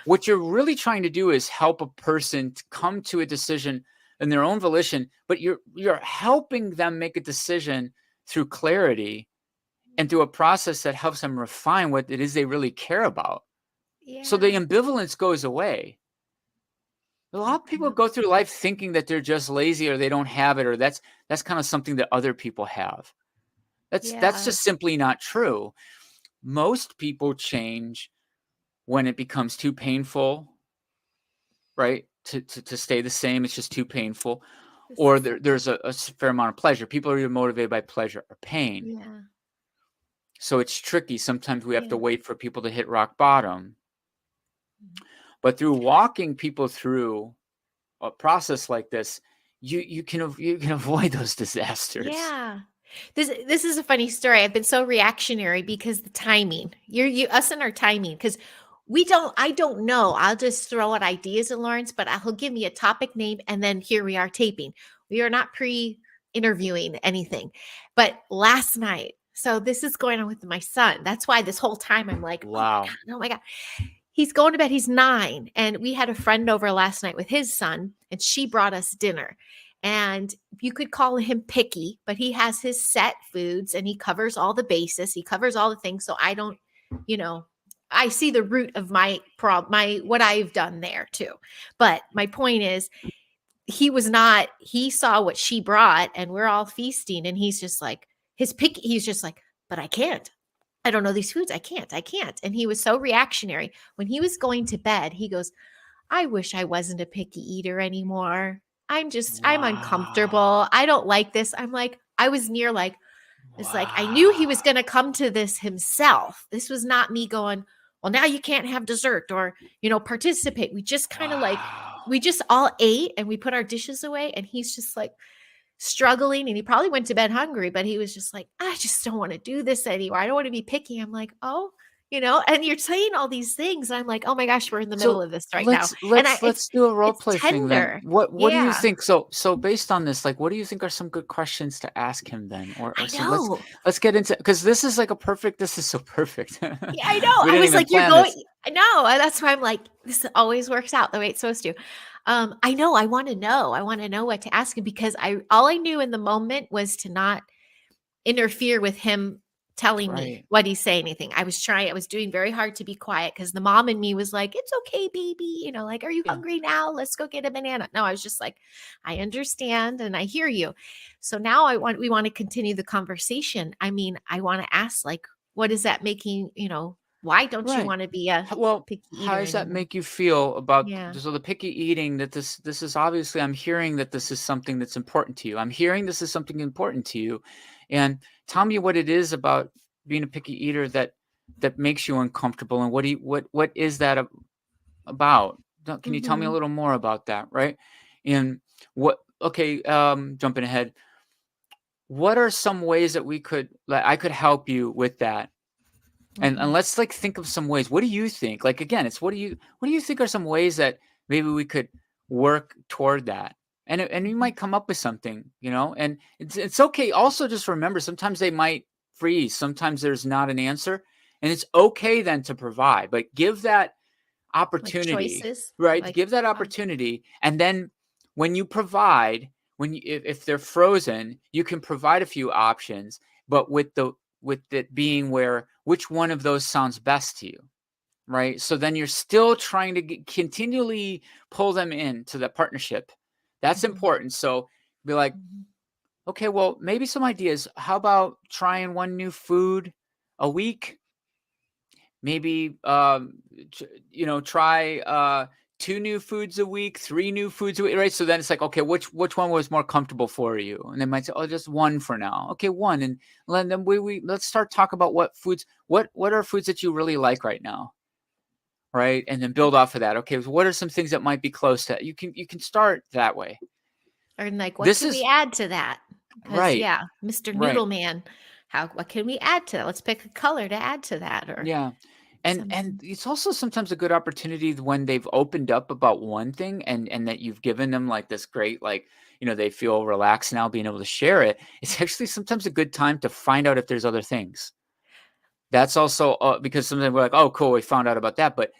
what you're really trying to do, is help a person to come to a decision in their own volition, but you're helping them make a decision through clarity and through a process that helps them refine what it is they really care about. So the Yeah. ambivalence goes away. A lot of people Yeah. go through life thinking that they're just lazy, or they don't have it, or that's kind of something that other people have. That's Yeah. just simply not true. Most people change when it becomes too painful, right? To stay the same, it's just too painful. This Or is there's a fair amount of pleasure. People are either motivated by pleasure or pain. yeah. So it's tricky. Sometimes we have to Yeah. wait for people to hit rock bottom. But through walking people through a process like this, you can avoid those disasters. Yeah. This is a funny story. I've been so reactionary because the timing. Us and our timing, because I don't know. I'll just throw out ideas at Lawrence, but he'll give me a topic name and then here we are taping. We are not pre-interviewing anything. But last night, so this is going on with my son. That's why this whole time I'm like, oh my Wow. God, oh my God. He's going to bed. He's 9. And we had a friend over last night with his son, and she brought us dinner. And you could call him picky, but he has his set foods and he covers all the bases. He covers all the things. So I don't, I see the root of my what I've done there too. But my point is, he saw what she brought and we're all feasting. And he's just like, he's just like, but I can't. I don't know these foods. I can't. I can't. And he was so reactionary. When he was going to bed, he goes, I wish I wasn't a picky eater anymore. I'm Wow. uncomfortable. I don't like this. I'm like, I was near like, it's like, I knew he was Wow. going to come to this himself. This was not me going, well, now you can't have dessert or, participate. We just kind of like, Wow. we just all ate and we put our dishes away. And he's just like, struggling, and he probably went to bed hungry, but he was just like, I just don't want to do this anymore. I don't want to be picky. I'm like, oh, and you're saying all these things. I'm like, oh my gosh, we're in the middle So of this right now. let's And let's let's do a role it's play thing then. tender. What do you Yeah, think? So based on this, like, what do you think are some good questions to ask him then? Or I so know. let's get into, because this is like this is so perfect. Yeah, I know. We I didn't was even like, you're plan going, this. I know. And that's why I'm like, this always works out the way it's supposed to. I know. I want to know. I want to know what to ask him because all I knew in the moment was to not interfere with him telling me Right. what he's saying anything. I was doing very hard to be quiet because the mom in me was like, it's okay, baby. Like, are you Yeah. hungry now? Let's go get a banana. No, I was just like, I understand and I hear you. So now we want to continue the conversation. I mean, I want to ask, like, what is that making, Why don't you Right. want to be a Well, picky how eater does that anymore? make you feel about Yeah. so the picky eating, that this is obviously, I'm hearing that this is something that's important to you. I'm hearing this is something important to you. And tell me what it is about being a picky eater that makes you uncomfortable, and what is that about? Can you tell me a Mhm. little more about that, right? And what okay, jumping ahead, what are some ways that I could help you with that? And Mhm. let's, like, think of some ways. What do you think? Like, again, it's what do you think are some ways that maybe we could work toward that? And you Mhm. might come up with something, and it's okay. Also, just remember, sometimes they might freeze. Sometimes there's not an answer, and it's okay then to provide, but give that Like opportunity, choices, right? like Give that opportunity, and then when you provide, if they're frozen, you can provide a few options, but with it being where which one of those sounds best to you, right? So then you're still trying to continually pull them into the partnership. That's Mhm. important. So be like, Mhm. okay, well, maybe some ideas. How about trying one new food a week? Maybe try 2 new foods a week, 3 new foods a week, right? So then it's like, okay, which one was more comfortable for you? And they might say, oh, just one for now. Okay, one. And then let's start talk about what are foods that you really like right now, right? And then build off of that. Okay, so what are some things that might be close to you can start that way. Or like, what This can we is add to that? Because right. yeah, Mr. Right. Noodle Man, what can we add to that? Let's pick a color to add to that or Yeah. And something. it's also sometimes a good opportunity when they've opened up about one thing, and that you've given them, like, this great, like, they feel relaxed now being able to share it. It's actually sometimes a good time to find out if there's other things. That's also because sometimes we're like, oh, cool, we found out about that. But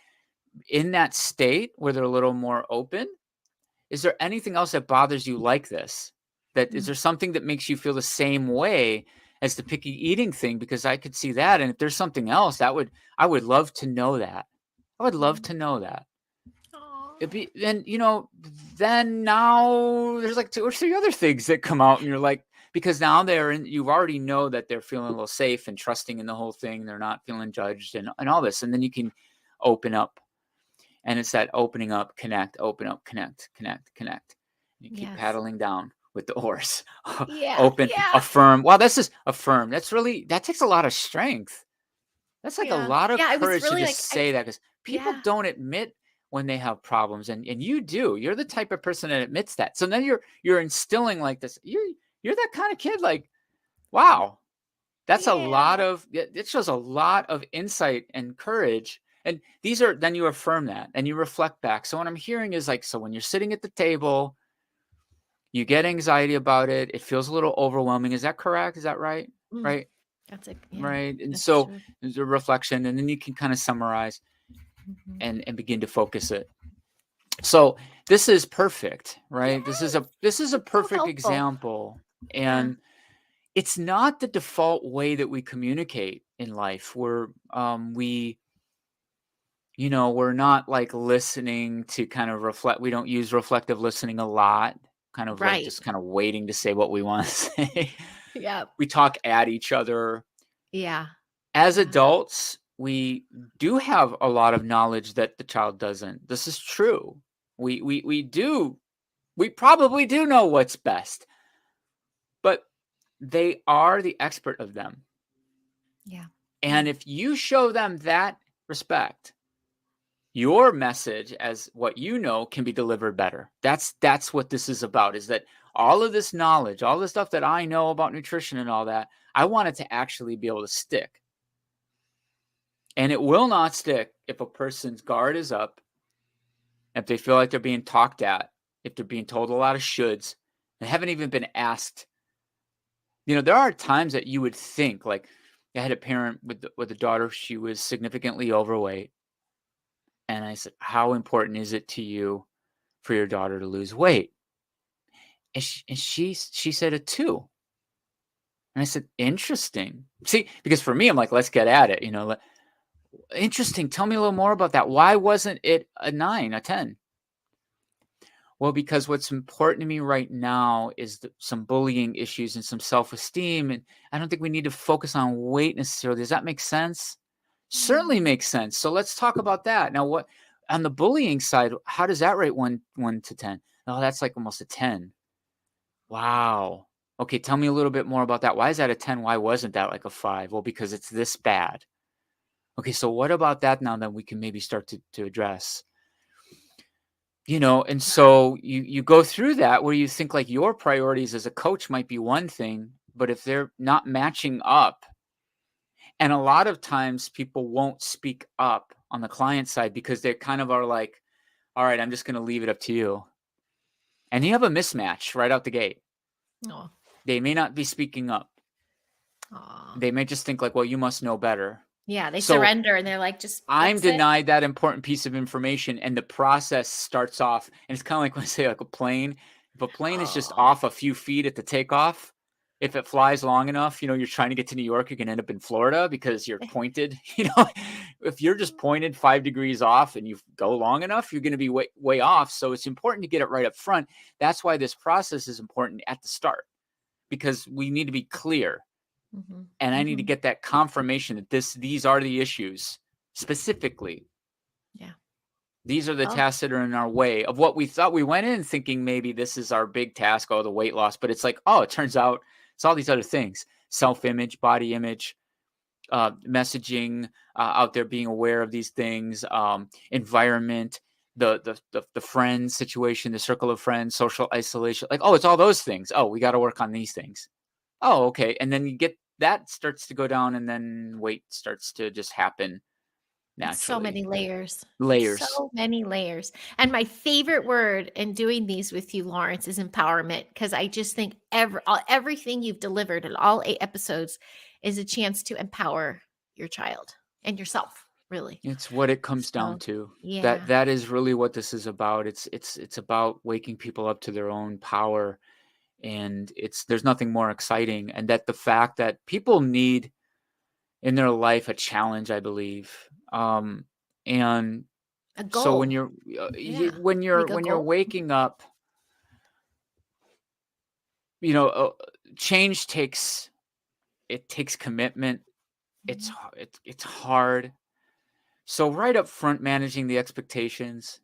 in that state where they're a little more open, is there anything else that bothers you like this? That is Mm, there something that makes you feel the same way as the picky eating thing? Because I could see that, and if there's something else, I would love to know that. I would love mhm. to know that. Aw. It'd be then now there's like 2 or 3 other things that come out, and you're like, because now you already know that they're feeling a little safe and trusting in the whole thing. They're not feeling judged and all this, and then you can open up, and it's that opening up, connect, open up, connect, connect, connect. You keep Yes. paddling down with the oars. Yeah, Open, yeah, affirm. Wow, this is affirm. That takes a lot of strength. That's like a yeah. lot of Yeah, I was courage to really just like, say that, because people yeah, don't admit when they have problems, and you do. You're the type of person that admits that. So then you're instilling like this. You're that kind of kid. Like, wow, that's a lot yeah, of it shows a lot of insight and courage. And these are then you affirm that and you reflect back. So what I'm hearing is, like, so when you're sitting at the table, you get anxiety about it. It feels a little overwhelming. Is that correct? Is that right? mm, Right? that's a yeah, Right. And that's so true. there's a reflection, and then you can kind of summarize Mhm. and begin to focus it. So this is perfect, right? Yes, This is a it's so perfect helpful. example. Yeah, And it's not the default way that we communicate in life. We're not, like, listening to kind of reflect. We don't use reflective listening a lot, kind of like right. just kind of waiting to say what we want to say. Yeah, We talk at each other. yeah, As yeah, adults, we do have a lot of knowledge that the child doesn't. This is true. We do. We probably do know what's best, but they are the expert of them. yeah, And yeah. if you show them that respect, your message as what you know can be delivered better. That's what this is about, is that all of this knowledge, all the stuff that I know about nutrition and all that, I want it to actually be able to stick. And it will not stick if a person's guard is up, if they feel like they're being talked at, if they're being told a lot of shoulds and haven't even been asked. There are times that you would think, like, I had a parent with a daughter. She was significantly overweight, and I said, "How important is it to you for your daughter to lose weight?" And she said a 2. And I said, "Interesting." See, because for me, I'm like, "Let's get at it." Interesting. Tell me a little more about that. Why wasn't it a 9, a 10? Well, because what's important to me right now is some bullying issues and some self-esteem, and I don't think we need to focus on weight necessarily. Does that make sense? certainly makes sense. So let's talk about that. Now, what on the bullying side, how does that rate 1 to 10? Oh, that's like almost a 10. Wow. Okay, tell me a little bit more about that. Why is that a 10? Why wasn't that like a 5? Well, because it's this bad. Okay, so what about that now that we can maybe start to address? And so you go through that where you think like your priorities as a coach might be one thing, but if they're not matching up, and a lot of times people won't speak up on the client side because they kind of are like, all right, I'm just going to leave it up to you. And you have a mismatch right out the gate. Oh. They may not be speaking up. Aw. They may just think like, well, you must know better. Yeah, they So surrender and they're like, just I'm that's it. denied that important piece of information, and the process starts off, and it's kind of like when I say like a plane. If a plane is just Oh. off a few feet at the takeoff, if it flies long enough, you're trying to get to New York, you can end up in Florida because you're pointed. If you're just pointed 5 degrees off and you go long enough, you're going to be way off. So it's important to get it right up front. That's why this process is important at the start, because we need to be clear. Mhm. And I need to get that confirmation that these are the issues specifically. Yeah. These are the Oh. tasks that are in our way of what we thought. We went in thinking maybe this is our big task, the weight loss, but it's like, it turns out it's all these other things: self-image, body image, messaging out there, being aware of these things, environment, the friend situation, the circle of friends, social isolation. Like, it's all those things. We got to work on these things. Oh, okay. And then you get that starts to go down, and then weight starts to just happen So many naturally. layers. Layers. So many layers. And my favorite word in doing these with you, Lawrence, is empowerment, because I just think everything you've delivered in all 8 episodes is a chance to empower your child and yourself, really. It's what it comes down So, to. yeah. That is really what this is about. It's about waking people up to their own power, and there's nothing more exciting. And that the fact that people need in their life a challenge, I believe. And A so when goal. you're Yeah. when you're Like a when you're goal. waking up, you know, uh, change takes commitment. It's Mhm. it's hard. So right up front, managing the expectations.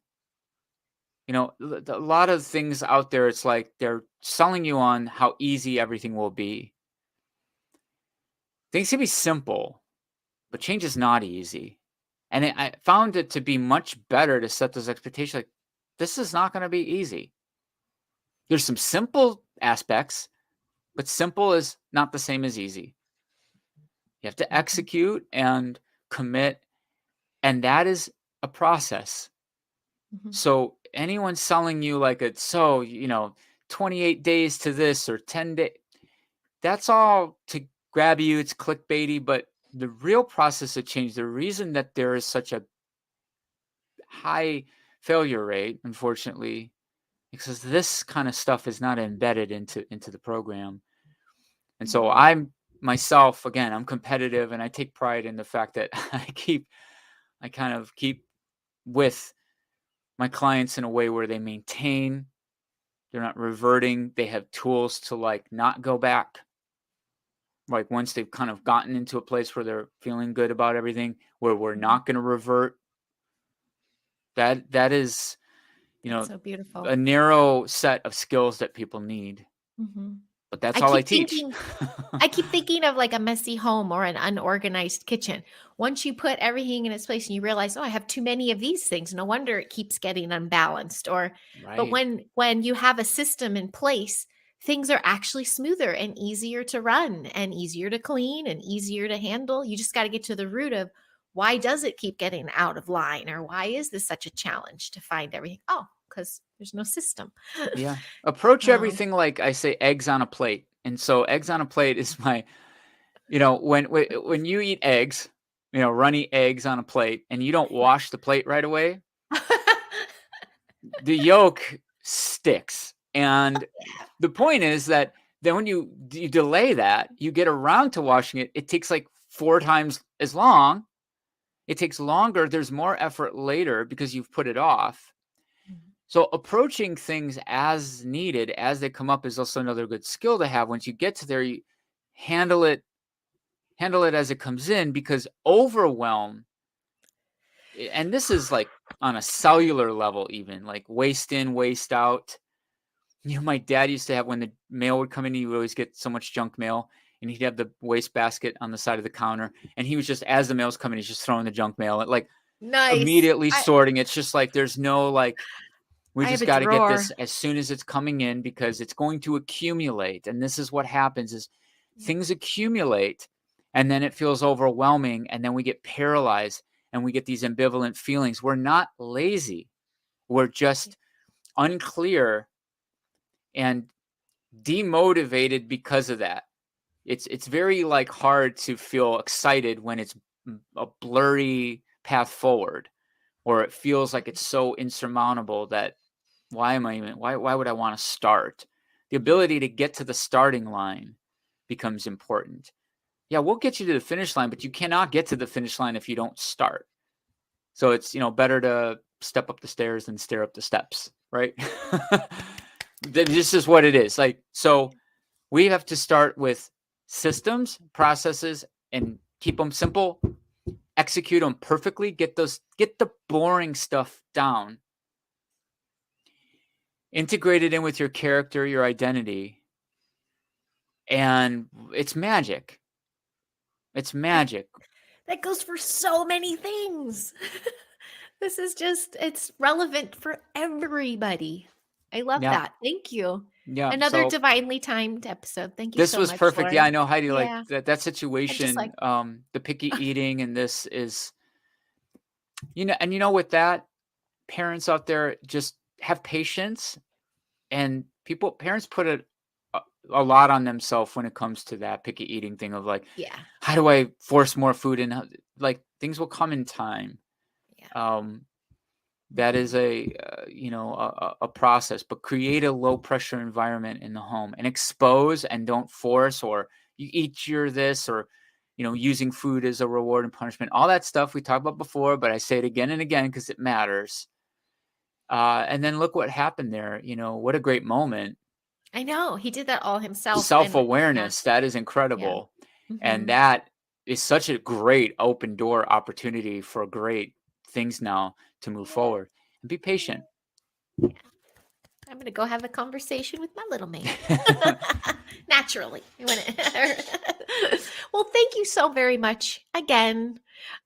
A lot of things out there, it's like they're selling you on how easy everything will be. Things can be simple, but change is not easy. And I found it to be much better to set those expectations. Like, this is not going to be easy. There's some simple aspects, but simple is not the same as easy. You have to Mhm. execute and commit, and that is a process. Mhm. So anyone selling you like 28 days to this or 10 days, that's all to grab you. It's clickbaity, but the real process of change, the reason that there is such a high failure rate, unfortunately, because this kind of stuff is not embedded into the program. And so Mhm. I'm myself, again, I'm competitive, and I take pride in the fact that I kind of keep with my clients in a way where they maintain, they're not reverting, they have tools to like not go back. Like once they've kind of gotten into a place where they're feeling good about everything, where we're Mhm. not going to revert. That is, That's so beautiful. a narrow set of skills that people need. Mhm. But that's I all I keep teach. thinking I keep thinking of like a messy home or an unorganized kitchen. Once you put everything in its place and you realize, "Oh, I have too many of these things. No wonder it keeps getting unbalanced." But Right. when you have a system in place, things are actually smoother and easier to run and easier to clean and easier to handle. You just got to get to the root of, why does it keep getting out of line, or why is this such a challenge to find everything? Oh, because there's no system. Yeah. Approach Um, everything like I say, eggs on a plate. And so eggs on a plate is my, when you eat eggs, runny eggs on a plate, and you don't wash the plate right away, the yolk sticks. And the point is that then when you delay that, you get around to washing it, it takes like 4 times as long. It takes longer. There's more effort later because you've put it off. So approaching things as needed as they come up is also another good skill to have. Once you get to there, you handle it handle it as it comes in, because overwhelm, and this is like on a cellular level, even like waste in, waste out. My dad used to have, when the mail would come in, he would always get so much junk mail, and he'd have the waste basket on the side of the counter, and he was just, as the mail's coming, he's just throwing the junk mail, like Nice. immediately sorting. It's just like, there's no like, we I have just a got to get drawer. this as soon as it's coming in, because it's going to accumulate. And this is what happens, is things accumulate, and then it feels overwhelming, and then we get paralyzed, and we get these ambivalent feelings. We're not lazy. We're just unclear and demotivated because of that. It's very like hard to feel excited when it's a blurry path forward, or it feels like it's so insurmountable that why would I want to start? The ability to get to the starting line becomes important. Yeah, we'll get you to the finish line, but you cannot get to the finish line if you don't start. So it's, better to step up the stairs than stare up the steps, right? This is what it is. Like, so we have to start with systems, processes, and keep them simple, execute them perfectly, get the boring stuff down, integrate it in with your character, your identity, and it's magic. It's magic. That goes for so many things. This is just, it's relevant for everybody. I love Yeah. that. Thank you. Yeah. Another So divinely timed episode. Thank you this so was much, perfect. Yeah, I Lauren. know, Heidi, like Yeah. that I just situation, like, the picky eating, and this is, with that, parents out there, just have patience, and parents put a lot on themselves when it comes to that picky eating thing of like, yeah. how do I force more food in? Like, things will come in time. Yeah. That is a process, but create a low pressure environment in the home, and expose, and don't force, or you eat your this, or using food as a reward and punishment, all that stuff we talked about before, but I say it again and again because it matters. And then look what happened there. What a great moment. I know. He did that all himself. And yeah. Self-awareness, that is Yeah. incredible. And Mm-hmm. that is such a great open door opportunity for great things now to move forward, and be patient. Yeah. I'm going to go have a conversation with my little man. Naturally. Well, thank you so very much again.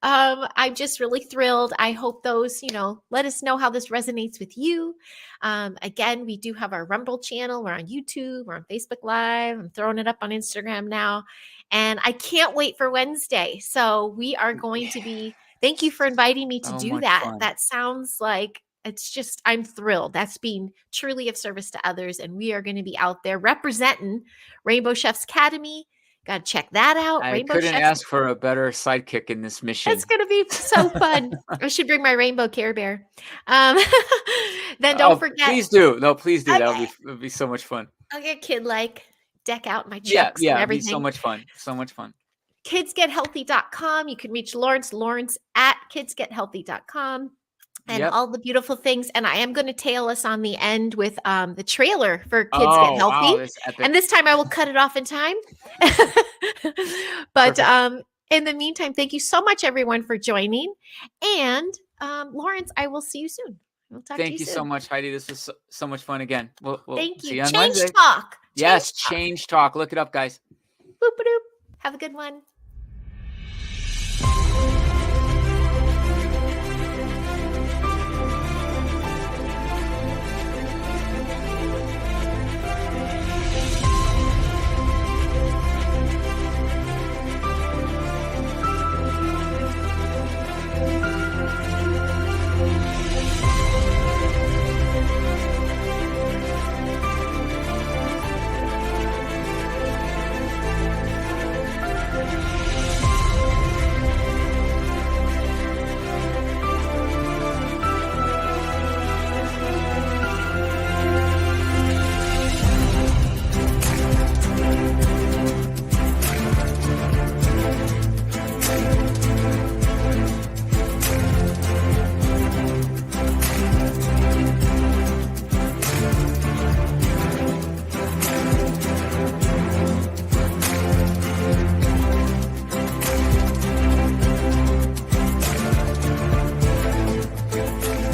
I'm just really thrilled. I hope those, let us know how this resonates with you. Again, we do have our Rumble channel. We're on YouTube. We're on Facebook Live. I'm throwing it up on Instagram now. And I can't wait for Wednesday. So we are going to be, thank you for inviting me to So do much that. fun. That sounds like, it's just, I'm thrilled. That's being truly of service to others. And we are going to be out there representing Rainbow Chefs Academy. Got to check that out. I Rainbow couldn't Chefs. ask for a better sidekick in this mission. It's going to be so fun. I should bring my rainbow Care Bear. Then don't forget. Please do. No, please do. Okay. That would be so much fun. I'll get kid-like, deck out my chucks and It'd be so everything. much fun. So much fun. Kidsgethealthy.com. You can reach Lawrence at kidsgethealthy.com. And all the beautiful things. And I am going to tail us on the end with the trailer for Kids Get Healthy. Wow, that's epic. And this time I will cut it off in time. But in the meantime, thank you so much, everyone, for joining. And Lawrence, I will see you soon. We'll talk to you soon. Thank you so much, Heidi. This was so much fun again. We'll thank see you. you on Change Wednesday. Talk. Yes, Change Talk. Look it up, guys. Boop-a-doop. Have a good one.